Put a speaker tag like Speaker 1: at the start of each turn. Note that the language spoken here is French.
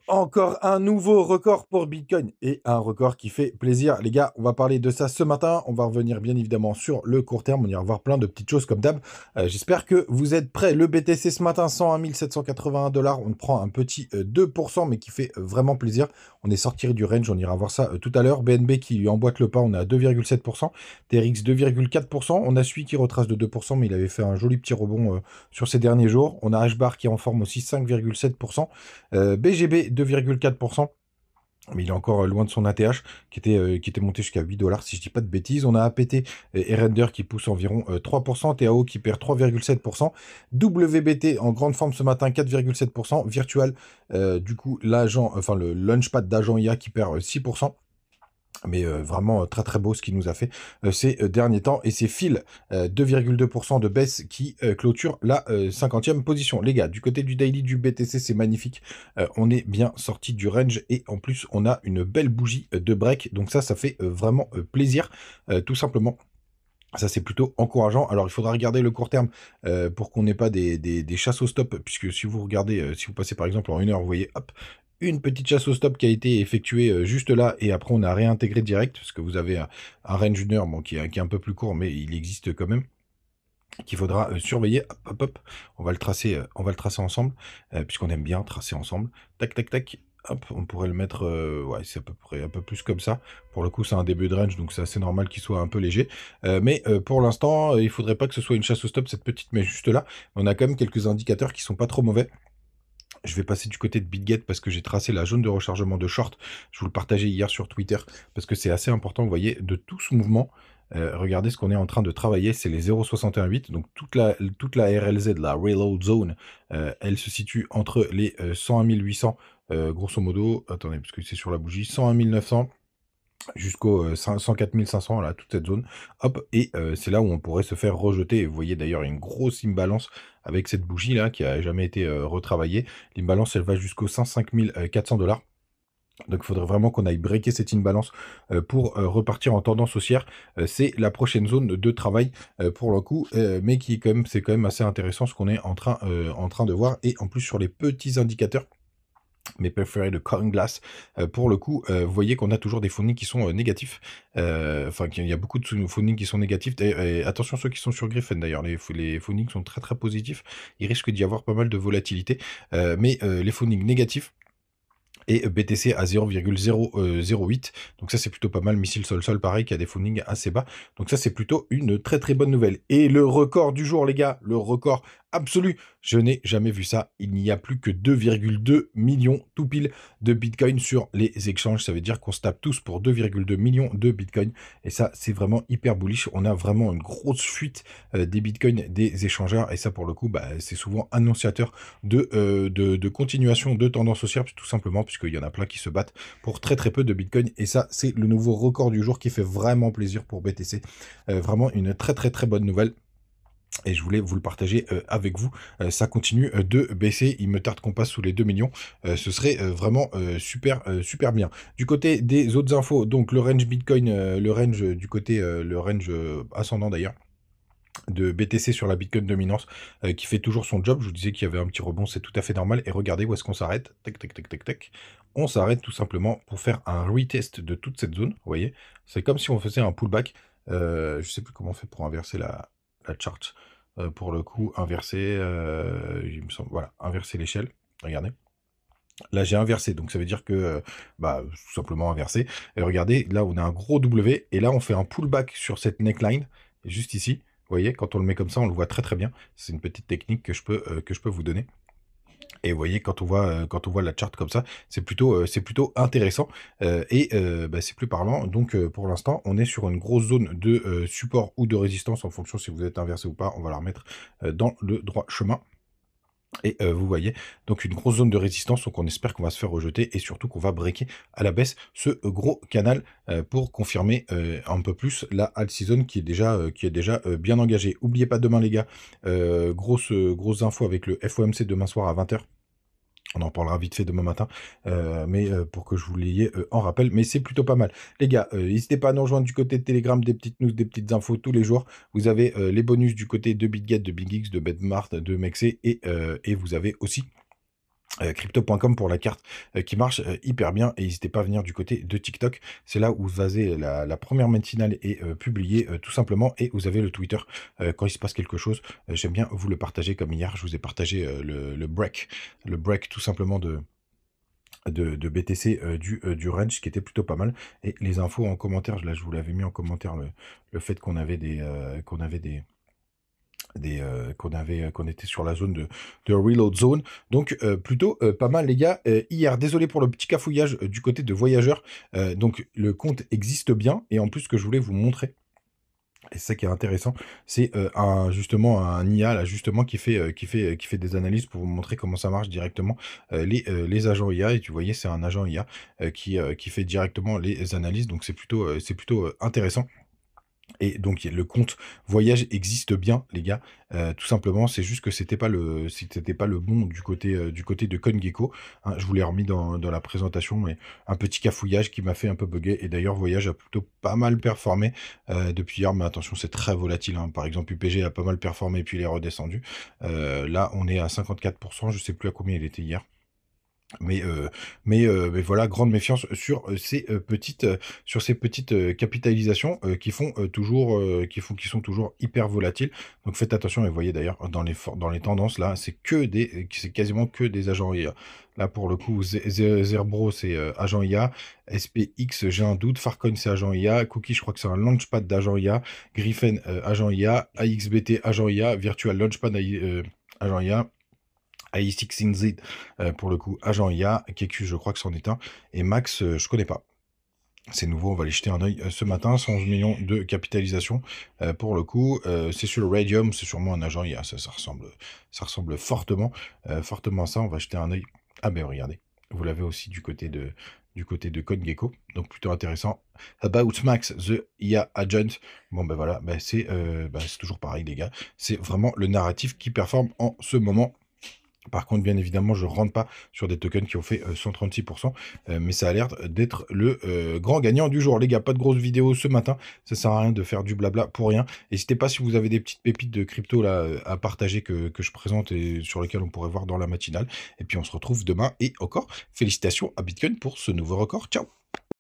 Speaker 1: Encore un nouveau record pour Bitcoin et un record qui fait plaisir. Les gars, on va parler de ça ce matin. On va revenir bien évidemment sur le court terme. On ira voir plein de petites choses comme d'hab. J'espère que vous êtes prêts. Le BTC ce matin, 101 781 $. On prend un petit 2%, mais qui fait vraiment plaisir. On est sorti du range. On ira voir ça tout à l'heure. BNB qui lui emboîte le pas. On est à 2,7%. TRX 2,4%. On a Sui qui retrace de 2%, mais il avait fait un joli petit rebond sur ces derniers jours. On a HBAR qui est en forme aussi 5,7%. BGB 2,4%. Mais il est encore loin de son ATH qui était monté jusqu'à 8 $, si je dis pas de bêtises. On a APT et Render qui pousse environ 3%, TAO qui perd 3,7%, WBT en grande forme ce matin 4,7%, Virtual, du coup l'agent, enfin le launchpad d'agent IA qui perd 6%. Mais vraiment très très beau ce qu'il nous a fait ces derniers temps. Et c'est Phil, 2,2% de baisse qui clôture la 50e position. Les gars, du côté du daily du BTC, c'est magnifique. On est bien sorti du range et en plus, on a une belle bougie de break. Donc ça fait vraiment plaisir, tout simplement. Ça, c'est plutôt encourageant. Alors, il faudra regarder le court terme pour qu'on n'ait pas des chasses au stop, puisque si vous regardez, si vous passez par exemple en 1 heure, vous voyez, hop, une petite chasse au stop qui a été effectuée juste là, et après on a réintégré direct, parce que vous avez un range 1 heure bon, qui est un peu plus court, mais il existe quand même, qu'il faudra surveiller. Hop, hop, hop. On va le tracer ensemble, puisqu'on aime bien tracer ensemble. Tac, tac, tac. Hop, on pourrait le mettre, ouais, c'est à peu près un peu plus comme ça. Pour le coup, c'est un début de range, donc c'est assez normal qu'il soit un peu léger. Mais pour l'instant, il faudrait pas que ce soit une chasse au stop, cette petite, mais juste là. On a quand même quelques indicateurs qui sont pas trop mauvais. Je vais passer du côté de BitGet parce que j'ai tracé la zone de rechargement de short. Je vous le partageais hier sur Twitter parce que c'est assez important, vous voyez, de tout ce mouvement. Regardez ce qu'on est en train de travailler, c'est les 0,618. Donc toute la RLZ, la Reload Zone, elle se situe entre les 101 800, grosso modo. Attendez, parce que c'est sur la bougie, 101 900 jusqu'au 104 500, là, toute cette zone. Hop, et c'est là où on pourrait se faire rejeter. Et vous voyez d'ailleurs une grosse imbalance avec cette bougie-là qui a jamais été retravaillée. L'imbalance, elle va jusqu'aux 105 400 $. Donc il faudrait vraiment qu'on aille breaker cette imbalance pour repartir en tendance haussière. C'est la prochaine zone de travail pour le coup, mais qui est quand même, c'est quand même assez intéressant ce qu'on est en train de voir. Et en plus sur les petits indicateurs, mes préférés de Coinglass, pour le coup, vous voyez qu'on a toujours des phonings qui sont négatifs. Enfin, il y a beaucoup de phonings qui sont négatifs. Et attention ceux qui sont sur Griffin d'ailleurs, les phonings sont très très positifs. Il risque d'y avoir pas mal de volatilité. Mais les phonings négatifs, et BTC à 0,008. Donc ça, c'est plutôt pas mal. Missile sol-sol, pareil, qui a des phonings assez bas. Donc ça, c'est plutôt une très très bonne nouvelle. Et le record du jour, les gars, le record absolu, je n'ai jamais vu ça. Il n'y a plus que 2,2 millions tout pile de Bitcoin sur les exchanges. Ça veut dire qu'on se tape tous pour 2,2 millions de Bitcoin. Et ça, c'est vraiment hyper bullish. On a vraiment une grosse fuite des Bitcoins des échangeurs. Et ça, pour le coup, bah, c'est souvent annonciateur de continuation de tendance haussière, tout simplement, puisqu'il y en a plein qui se battent pour très très peu de Bitcoin. Et ça, c'est le nouveau record du jour qui fait vraiment plaisir pour BTC. Vraiment une très très très bonne nouvelle. Et je voulais vous le partager avec vous. Ça continue de baisser. Il me tarde qu'on passe sous les 2 millions. Ce serait vraiment super, super bien. Du côté des autres infos, donc le range Bitcoin, le range du côté, le range ascendant d'ailleurs, de BTC sur la Bitcoin dominance, qui fait toujours son job. Je vous disais qu'il y avait un petit rebond, c'est tout à fait normal. Et regardez où est-ce qu'on s'arrête. Tac, tac, tac, tac, tac. On s'arrête tout simplement pour faire un retest de toute cette zone. Vous voyez, c'est comme si on faisait un pullback. Je sais plus comment on fait pour inverser la chart. Pour le coup, inverser, il me semble, voilà, inverser l'échelle. Regardez. Là, j'ai inversé, donc ça veut dire que, bah, tout simplement inversé. Et regardez, là, on a un gros W, et là, on fait un pullback sur cette neckline, juste ici. Vous voyez, quand on le met comme ça, on le voit très très bien. C'est une petite technique que je peux vous donner. Et vous voyez, quand on voit la charte comme ça, c'est plutôt intéressant. Bah, c'est plus parlant. Donc, pour l'instant, on est sur une grosse zone de support ou de résistance, en fonction si vous êtes inversé ou pas. On va la remettre dans le droit chemin. Et vous voyez, donc une grosse zone de résistance, donc on espère qu'on va se faire rejeter et surtout qu'on va breaker à la baisse ce gros canal pour confirmer un peu plus la alt season qui est déjà bien engagée. Oubliez pas demain les gars, grosse info avec le FOMC demain soir à 20 h. On en parlera vite fait demain matin, mais pour que je vous l'ayez en rappel. Mais c'est plutôt pas mal. Les gars, n'hésitez pas à nous rejoindre du côté de Telegram, des petites news, des petites infos tous les jours. Vous avez les bonus du côté de BitGet, de BigX, de BetMart, de Mexé, et vous avez aussi Crypto.com pour la carte qui marche hyper bien et n'hésitez pas à venir du côté de TikTok. C'est là où vous avez la première matinale est publiée tout simplement et vous avez le Twitter quand il se passe quelque chose. J'aime bien vous le partager comme hier. Je vous ai partagé le break tout simplement de BTC du range qui était plutôt pas mal. Et les infos en commentaire, là je vous l'avais mis en commentaire le fait qu'on était sur la zone de reload zone. Donc plutôt pas mal les gars. Hier, désolé pour le petit cafouillage du côté de voyageurs. Donc le compte existe bien et en plus ce que je voulais vous montrer. Et c'est ça qui est intéressant, c'est justement un IA là justement qui fait des analyses pour vous montrer comment ça marche directement les agents IA. Et tu voyais c'est un agent IA qui fait directement les analyses, donc c'est plutôt intéressant. Et donc le compte voyage existe bien, les gars. Tout simplement, c'est juste que c'était pas le bon du côté de CoinGecko, hein. Je vous l'ai remis dans la présentation, mais un petit cafouillage qui m'a fait un peu bugger. Et d'ailleurs, voyage a plutôt pas mal performé depuis hier, mais attention, c'est très volatile, hein. Par exemple, UPG a pas mal performé puis il est redescendu. Là, on est à 54%, je sais plus à combien il était hier. Mais voilà, grande méfiance sur ces petites capitalisations qui sont toujours hyper volatiles. Donc faites attention et voyez d'ailleurs dans les tendances là, c'est quasiment que des agents IA. Là pour le coup, Zerbro c'est agent IA, SPX j'ai un doute, Farcoin c'est agent IA, Cookie je crois que c'est un launchpad d'agent IA, Griffin agent IA, AXBT agent IA, Virtual Launchpad agent IA. AI16Z, pour le coup, agent IA, Keku, je crois que c'en est un, et Max, je connais pas. C'est nouveau, on va aller jeter un œil ce matin, 111 millions de capitalisation, pour le coup, c'est sur le Radium, c'est sûrement un agent IA, ça ressemble fortement à ça, on va jeter un œil. Ah ben regardez, vous l'avez aussi du côté de CoinGecko, donc plutôt intéressant. About Max, the IA Agent, bon ben voilà, c'est toujours pareil les gars, c'est vraiment le narratif qui performe en ce moment. Par contre, bien évidemment, je ne rentre pas sur des tokens qui ont fait 136%, mais ça a l'air d'être le grand gagnant du jour. Les gars, pas de grosse vidéo ce matin, ça sert à rien de faire du blabla pour rien. N'hésitez pas si vous avez des petites pépites de crypto là à partager que je présente et sur lesquelles on pourrait voir dans la matinale. Et puis on se retrouve demain et encore félicitations à Bitcoin pour ce nouveau record. Ciao!